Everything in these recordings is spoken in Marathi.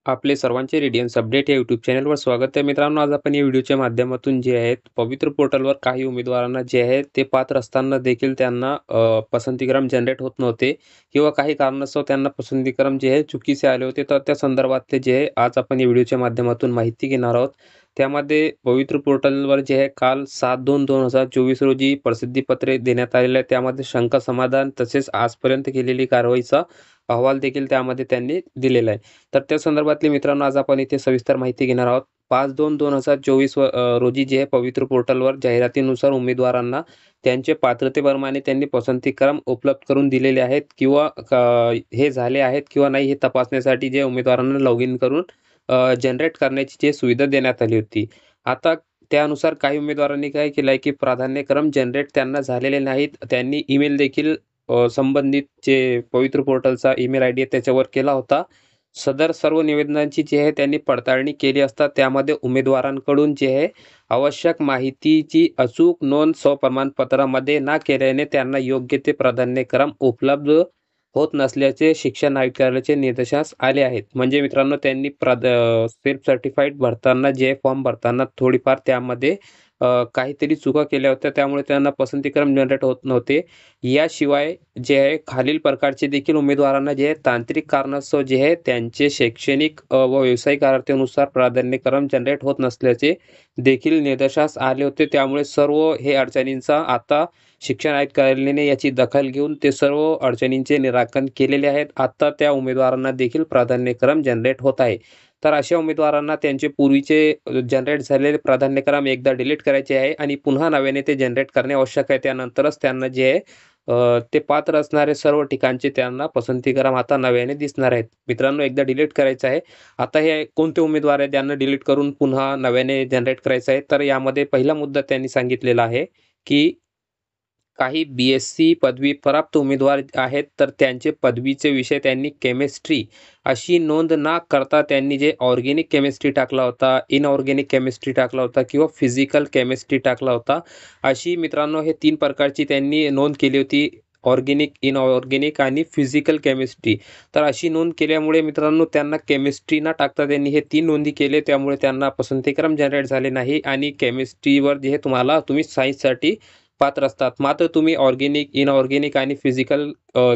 आपले सर्वांचे रेडियन्स अपडेट या यूट्यूब चॅनलवर स्वागत आहे मित्रांनो. आज आपण या व्हिडिओच्या माध्यमातून जे आहेत पवित्र पोर्टलवर काही उमेदवारांना जे आहे ते पात्र असताना देखील त्यांना पसंतीक्रम जनरेट होत नव्हते किंवा काही कारणास्तव त्यांना पसंतीक्रम जे आहे चुकीचे आले होते. तर त्या संदर्भातले जे आहे आज आपण या व्हिडिओच्या माध्यमातून माहिती घेणार आहोत. त्यामध्ये पवित्र पोर्टलवर जे आहे काल 7/2/2024 रोजी प्रसिद्धीपत्रे देण्यात आलेले आहे. त्यामध्ये शंका समाधान तसेच आजपर्यंत केलेली कारवाईचा अहवाल देखील त्यामध्ये त्यांनी दिलेला आहे. तर त्या संदर्भातले मित्रांनो आज आपण इथे सविस्तर माहिती घेणार आहोत. 5/2/2024 रोजी जे आहे पवित्र पोर्टलवर जाहिरातीनुसार उमेदवारांना त्यांच्या पात्रतेप्रमाणे त्यांनी पसंतीक्रम उपलब्ध करून दिलेले आहेत किंवा हे झाले आहेत किंवा नाही हे तपासण्यासाठी जे उमेदवारांना लॉग इन करून जनरेट करण्याची जी सुविधा देण्यात आली होती. आता त्यानुसार काही उमेदवारांनी काय केलं आहे, की प्राधान्यक्रम जनरेट त्यांना झालेले नाहीत. त्यांनी ईमेल देखील संबंधित जे पवित्र पोर्टलचा ईमेल आयडी आहे त्याच्यावर केला होता. सदर सर्व निवेदनांची जी आहे त्यांनी पडताळणी केली असता त्यामध्ये उमेदवारांकडून जे आहे आवश्यक माहितीची अचूक नोंद स्वप्रमाणपत्रामध्ये न केल्याने त्यांना योग्य ते प्राधान्यक्रम उपलब्ध होत नसल्याचे शिक्षण आयुक्तालयाचे निर्देशास आले आहेत. म्हणजे मित्रांनो त्यांनी सेल्फ सर्टिफाईड भरताना जे फॉर्म भरताना थोडीफार त्यामध्ये काहीतरी चुका केल्या होत्या. त्यामुळे त्यांना पसंतीक्रम जनरेट होत नव्हते. याशिवाय जे आहे खालील प्रकारचे देखील उमेदवारांना जे आहे तांत्रिक कारणास्तव जे आहे त्यांचे शैक्षणिक व व्यावसायिक अर्हतेनुसार प्राधान्यक्रम जनरेट होत नसल्याचे देखील निदर्शनास आले होते. त्यामुळे सर्व हे अडचणींचा आता शिक्षण आयुक्त कार्यालयाने याची दखल घेऊन ते सर्व अडचणींचे निराकरण केलेले आहेत. आता त्या उमेदवारांना देखील प्राधान्यक्रम जनरेट होत आहे. तर अशा उमेदवारांना त्यांचे पूर्वीचे जनरेट झालेले प्राधान्यक्रम एकदा डिलीट करायचे आहे आणि पुन्हा नव्याने ते जनरेट करणे आवश्यक आहे. त्यानंतरच त्यांना जे आहे ते पात्र असणारे सर्व ठिकाणचे त्यांना पसंतीक्रम आता नव्याने दिसणार आहेत. मित्रांनो एकदा डिलीट करायचं आहे. आता हे कोणते उमेदवार आहेत ज्यांना डिलीट करून पुन्हा नव्याने जनरेट करायचं आहे. तर यामध्ये पहिला मुद्दा त्यांनी सांगितलेला आहे, की काही बी-एससी पदवी प्राप्त उमेदवार आहेत, तर त्यांचे पदवीचे विषय त्यांनी केमिस्ट्री अशी नोंद न करता त्यांनी जे ऑर्गेनिक केमिस्ट्री टाकला होता, इनऑर्गेनिक केमिस्ट्री टाकला होता किंवा फिजिकल केमिस्ट्री टाकला होता. अशी मित्रांनो हे 3 प्रकारची त्यांनी नोंद केली होती. ऑर्गेनिक, इनऑर्गेनिक आणि फिजिकल केमिस्ट्री. तर अशी नोंद केल्यामुळे मित्रांनो त्यांना केमिस्ट्री न टाकता त्यांनी हे 3 नोंदी केले. त्यामुळे त्यांना पसंतीक्रम जनरेट झाले नाही आणि केमिस्ट्रीवर जे तुम्ही सायन्ससाठी पात्र असतात. मात्र तुम्ही ऑर्गेनिक, इनऑर्गेनिक आणि फिजिकल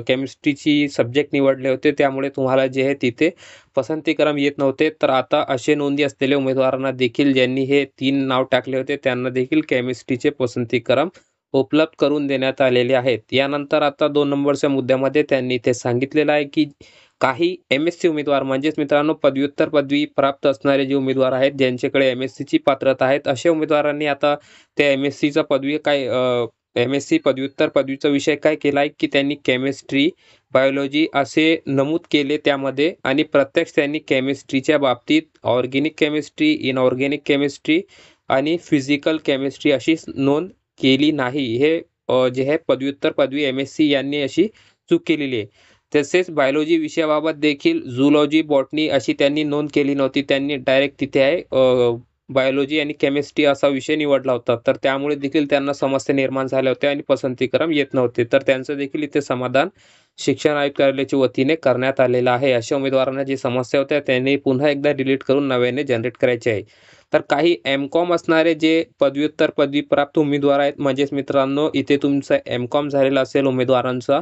केमिस्ट्रीची सब्जेक्ट निवडले होते. त्यामुळे तुम्हाला जे आहे तिथे पसंतीक्रम येत नव्हते. तर आता असे नोंदी असलेल्या उमेदवारांना देखील ज्यांनी हे 3 नाव टाकले होते त्यांना देखील केमिस्ट्रीचे पसंतीक्रम उपलब्ध करून देण्यात आलेले आहेत. यानंतर आता 2 नंबरच्या मुद्द्यामध्ये त्यांनी इथे सांगितलेलं आहे, की काही एम-एस-सी उमेदवार म्हणजेच मित्रांनो पदव्युत्तर पदवी प्राप्त असणारे जे उमेदवार आहेत, ज्यांच्याकडे एम-एस-सीची पात्रता आहेत, अशा उमेदवारांनी आता त्या एम-एस-सीचा एम-एस-सी पदव्युत्तर पदवीचा विषय काय केला आहे, की त्यांनी केमिस्ट्री, बायोलॉजी असे नमूद केले त्यामध्ये आणि प्रत्यक्ष त्यांनी केमिस्ट्रीच्या बाबतीत ऑर्गेनिक केमिस्ट्री, इनऑर्गेनिक केमिस्ट्री आणि फिजिकल केमिस्ट्री अशी नोंद केली नाही. हे जे आहे पदव्युत्तर पदवी एम-एस-सी यांनी अशी चूक केलेली आहे. तसेच बायोलॉजी विषयाबाबत देखील झूलॉजी, बॉटनी अशी त्यांनी नोंद केली नव्हती. त्यांनी डायरेक्ट तिथे आहे बायोलॉजी आणि केमिस्ट्री असा विषय निवडला होता. तर त्यामुळे देखील त्यांना समस्या निर्माण झाल्या होत्या आणि पसंतीक्रम येत नव्हते. तर त्यांचं देखील इथे समाधान शिक्षण आयुक्त कार्यालयाच्या वतीने करण्यात आलेलं आहे. अशा उमेदवारांना जी समस्या होत्या त्यांनी पुन्हा एकदा डिलीट करून नव्याने जनरेट करायचे आहे. तर काही एम-कॉम असणारे जे पदव्युत्तर पदवी प्राप्त उमेदवार आहेत, म्हणजेच मित्रांनो इथे तुमचा एम-कॉम झालेला असेल उमेदवारांचा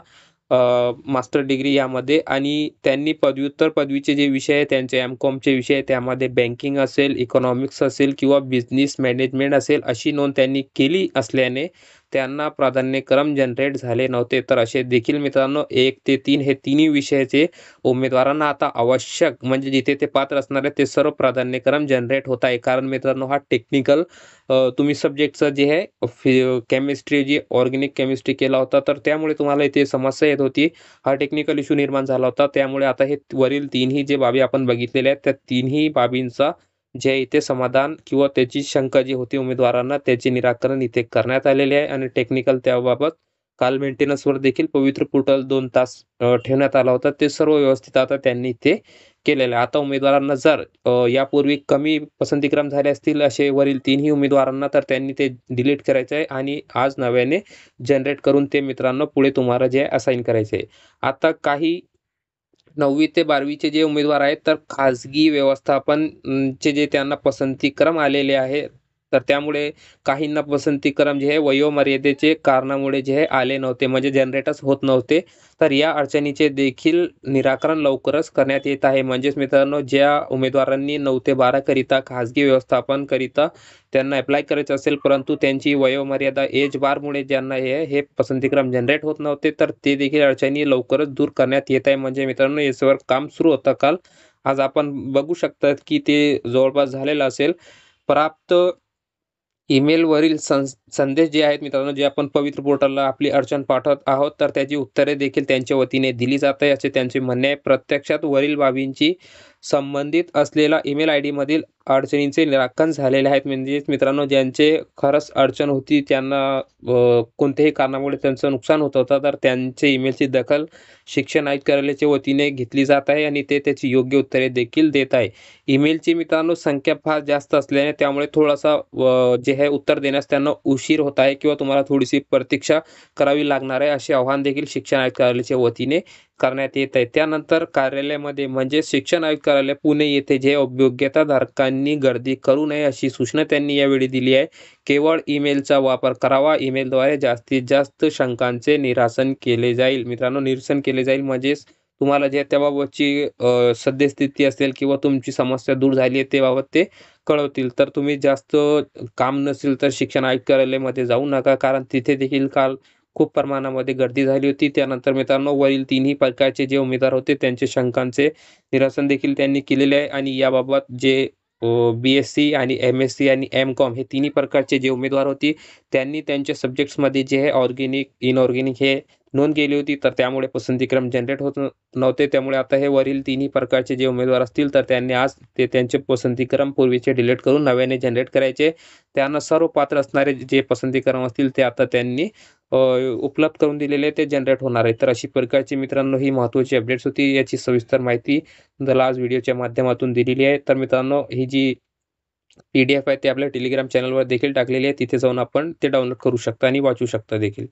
मास्टर डिग्री यामध्ये आणि त्यांनी पदव्युत्तर पदवीचे जे विषय आहे त्यांचे एम-कॉमचे विषय त्यामध्ये बँकिंग असेल, इकॉनॉमिक्स असेल किंवा बिझनेस मॅनेजमेंट असेल अशी नोंद त्यांनी केली असल्याने त्यांना प्राधान्यक्रम जनरेट झाले नव्हते. तर असे देखील मित्रांनो 1 ते 3 हे तिन्ही विषयाचे उमेदवारांना आता आवश्यक म्हणजे जिथे ते पात्र असणार आहे ते सर्व प्राधान्यक्रम जनरेट होत आहे. कारण मित्रांनो हा टेक्निकल तुम्ही सब्जेक्टचं जे आहे केमिस्ट्री जी ऑर्गेनिक केमिस्ट्री केला होता तर त्यामुळे तुम्हाला इथे समस्या येत होती. हा टेक्निकल इश्यू निर्माण झाला होता. त्यामुळे आता हे वरील 3ही जे बाबी आपण बघितलेल्या आहेत त्या तिन्ही बाबींचा जे इथे समाधान किंवा त्याची शंका जी होती उमेदवारांना त्याचे निराकरण इथे करण्यात आलेले आहे आणि टेक्निकल त्याबाबत काल मेंटेनन्सवर देखील पवित्र पोर्टल 2 तास ठेवण्यात आला होता. ते सर्व व्यवस्थित आता त्यांनी इथे केलेलं आहे. आता उमेदवारांना जर यापूर्वी कमी पसंतीक्रम झाले असतील असे वरील 3ही उमेदवारांना तर त्यांनी ते डिलीट करायचं आहे आणि आज नव्याने जनरेट करून ते मित्रांनो पुढे तुम्हाला जे असाइन करायचे आहे. आता काही 9वी ते 12वीचे जे उमेदवार आहेत, तर खाजगी व्यवस्थापन चे जे त्यांना पसंतीक्रम आलेले आहे, तर त्यामुळे काहींना पसंतीक्रम जे आहे वयोमर्यादेचे कारणामुळे जे आहे आले नव्हते, म्हणजे जनरेटच होत नव्हते. तर या अडचणीचे देखील निराकरण लवकरच करण्यात येत आहे. म्हणजेच मित्रांनो, ज्या उमेदवारांनी 9 ते 12 करिता खाजगी व्यवस्थापनकरिता त्यांना ॲप्लाय करायचं असेल, परंतु त्यांची वयोमर्यादा एज बारमुळे ज्यांना हे पसंतीक्रम जनरेट होत नव्हते, तर ते देखील अडचणी लवकरच दूर करण्यात येत आहे. म्हणजे मित्रांनो, याच्यावर काम सुरू होतं काल. आज आपण बघू शकतात, की ते जवळपास झालेलं असेल. प्राप्त ईमेलवरील संदेश जे आहेत मित्रांनो, जे आपण पवित्र पोर्टलला आपली अडचण पाठवत आहोत, तर त्याची उत्तरे देखील त्यांच्या वतीने दिली जात आहे, असे त्यांचे म्हणणे आहे. प्रत्यक्षात वरील बाबींची संबंधित असलेला ईमेल आयडीमधील अडचणींचे निराकरण झालेले आहेत. म्हणजेच मित्रांनो, ज्यांचे खरंच अडचण होती, त्यांना कोणत्याही कारणामुळे त्यांचं नुकसान होत होतं, तर त्यांचे ईमेलची दखल शिक्षण आयुक्त कार्यालयाच्या वतीने घेतली जात आहे आणि ते त्याची योग्य उत्तरे देखील देत आहे. ईमेलची मित्रांनो संख्या फार जास्त असल्याने त्यामुळे थोडासा जे आहे उत्तर देण्यास त्यांना उशीर होत आहे किंवा तुम्हाला थोडीशी प्रतीक्षा करावी लागणार आहे, असे आवाहन देखील शिक्षण आयुक्त कार्यालयाच्या वतीने करण्यात येत आहे. त्यानंतर कार्यालयामध्ये म्हणजे शिक्षण आयुक्त कार्यालय पुणे येथे जे योग्यताधारकांनी गर्दी करू नये अशी सूचना त्यांनी यावेळी दिली आहे. केवळ ईमेलचा वापर करावा. ईमेलद्वारे जास्तीत जास्त शंकांचे निरसन केले जाईल. मित्रांनो, निरसन केले जाईल म्हणजेच तुम्हाला जे त्याबाबतची सद्यस्थिती असेल किंवा तुमची समस्या दूर झाली आहे त्याबाबत ते कळवतील. तर तुम्ही जास्त काम नसेल तर शिक्षण आयुक्त कार्यालयामध्ये जाऊ नका, कारण तिथे देखील काल खूप प्रमाणामध्ये गर्दी झाली होती. त्यानंतर मित्रांनो, वरील तिन्ही प्रकारचे जे उमेदवार होते त्यांचे शंकांचे निरसन देखील त्यांनी केलेले आहे आणि याबाबत जे बी-एससी आणि एम-एससी आणि एम-कॉम हे तिन्ही प्रकारचे जे उमेदवार होते त्यांनी त्यांच्या सब्जेक्ट्समध्ये जे आहे ऑर्गेनिक, इनऑर्गेनिक हे नोंद केली होती. तर त्यामुळे पसंतीक्रम जनरेट होत नव्हते. त्यामुळे आता हे वरील तिन्ही प्रकारचे जे उमेदवार असतील तर त्यांनी आज ते त्यांचे पसंतीक्रम पूर्वीचे डिलीट करून नव्याने जनरेट करायचे. त्यांना सर्व पात्र असणारे जे पसंतीक्रम असतील ते आता त्यांनी उपलब्ध करून दिलेले ते जनरेट होणार आहे. तर अशी प्रकारची मित्रांनो ही महत्त्वाची अपडेट्स होती. याची सविस्तर माहिती तुम्हाला आज व्हिडिओच्या माध्यमातून दिलेली आहे. तर मित्रांनो, ही जी PDF आहे ते आपल्या टेलिग्राम चॅनलवर देखील टाकलेली आहे. तिथे जाऊन आपण ते डाउनलोड करू शकता आणि वाचू शकता देखील.